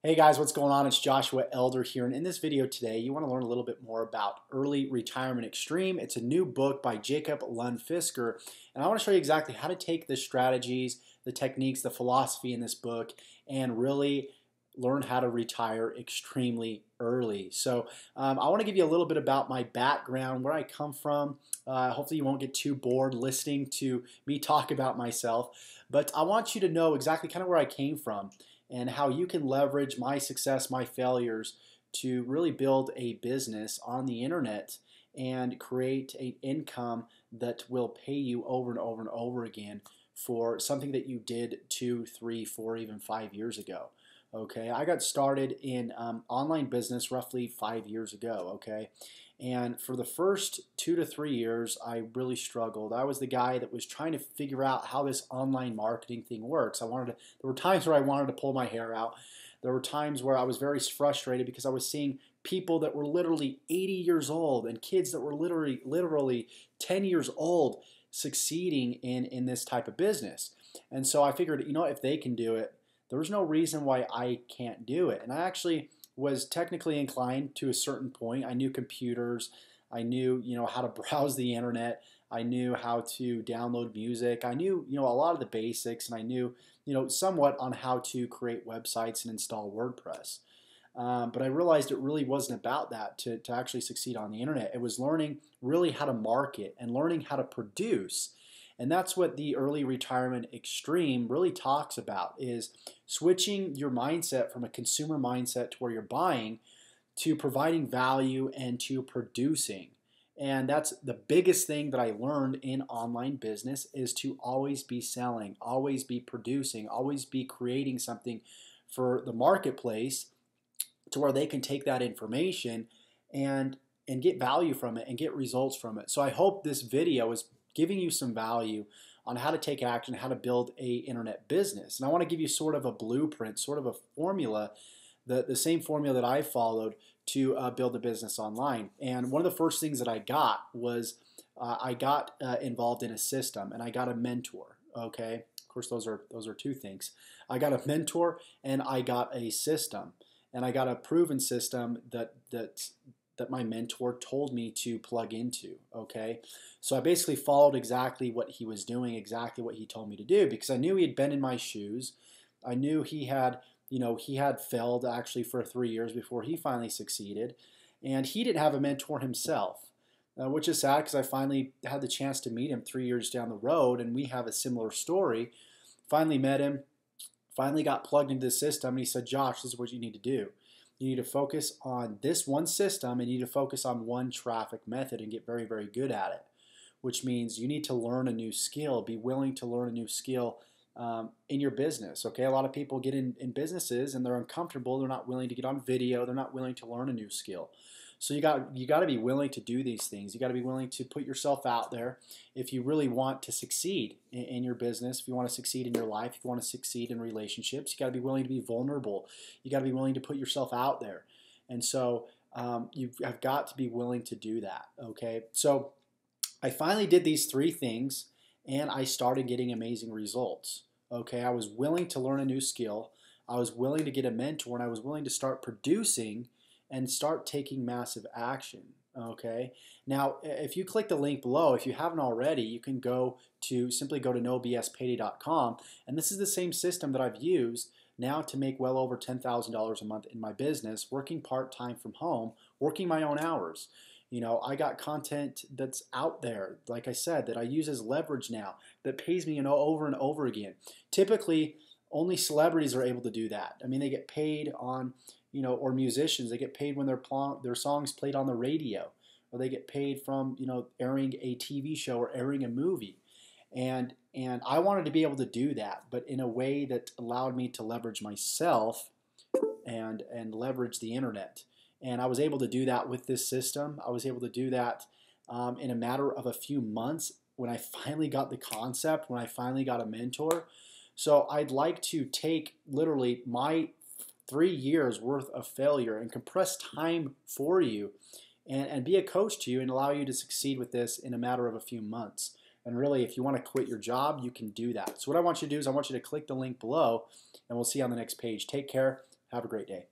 Hey guys, what's going on? It's Joshua Elder here, and in this video today, you want to learn a little bit more about Early Retirement Extreme. It's a new book by Jacob Lund Fisker, and I want to show you exactly how to take the strategies, the techniques, the philosophy in this book, and really learn how to retire extremely early. So I want to give you a little bit about my background, where I come from. Hopefully you won't get too bored listening to me talk about myself, but I want you to know exactly kind of where I came from and how you can leverage my success, my failures to really build a business on the internet and create an income that will pay you over and over and over again for something that you did 2, 3, 4, even 5 years ago. Okay, I got started in online business roughly 5 years ago. Okay, and for the first 2 to 3 years, I really struggled. I was the guy that was trying to figure out how this online marketing thing works. There were times where I wanted to pull my hair out. There were times where I was very frustrated because I was seeing people that were literally 80 years old and kids that were literally 10 years old succeeding in this type of business. And so I figured, if they can do it, there was no reason why I can't do it. And I actually was technically inclined to a certain point. I knew computers. I knew, how to browse the internet. I knew how to download music. I knew, a lot of the basics, and I knew, somewhat on how to create websites and install WordPress. But I realized it really wasn't about that to actually succeed on the internet. It was learning really how to market and learning how to produce. And that's what the Early Retirement Extreme really talks about, is switching your mindset from a consumer mindset to where you're buying to providing value and to producing. And that's the biggest thing that I learned in online business, is to always be selling, always be producing, always be creating something for the marketplace to where they can take that information and get value from it and get results from it. So I hope this video is giving you some value on how to take action, how to build a internet business. And I want to give you sort of a blueprint, sort of a formula, the same formula that I followed to build a business online. And one of the first things that I got was I got involved in a system, and I got a mentor. Okay, of course those are two things. I got a mentor and I got a system, and I got a proven system that my mentor told me to plug into. Okay, so I basically followed exactly what he was doing, exactly what he told me to do, because I knew he had been in my shoes. I knew he had failed actually for 3 years before he finally succeeded, and he didn't have a mentor himself, which is sad because I finally had the chance to meet him 3 years down the road, and we have a similar story. Finally met him, finally got plugged into the system, and he said, "Josh, this is what you need to do. You need to focus on this one system, and you need to focus on one traffic method and get very, very good at it," which means you need to learn a new skill, be willing to learn a new skill in your business. Okay, a lot of people get in businesses and they're uncomfortable. They're not willing to get on video. They're not willing to learn a new skill. So you got to be willing to do these things. You got to be willing to put yourself out there if you really want to succeed in your business. If you want to succeed in your life, if you want to succeed in relationships, you got to be willing to be vulnerable. You got to be willing to put yourself out there. And so you have got to be willing to do that. Okay, so I finally did these 3 things, and I started getting amazing results. Okay, I was willing to learn a new skill. I was willing to get a mentor, and I was willing to start producing and start taking massive action. Okay, now if you click the link below, if you haven't already, you can simply go to nobspayday.com, and this is the same system that I've used now to make well over $10,000 a month in my business, working part-time from home, working my own hours. I got content that's out there, like I said, that I use as leverage now, that pays me over and over again. Typically, only celebrities are able to do that. I mean, they get paid on, or musicians, they get paid when their songs played on the radio, or they get paid from, airing a TV show or airing a movie. And I wanted to be able to do that, but in a way that allowed me to leverage myself and leverage the internet. And I was able to do that with this system. I was able to do that in a matter of a few months when I finally got the concept, when I finally got a mentor. So I'd like to take literally my 3 years worth of failure and compress time for you and be a coach to you and allow you to succeed with this in a matter of a few months. And really, if you want to quit your job, you can do that. So what I want you to do is I want you to click the link below, and we'll see you on the next page. Take care. Have a great day.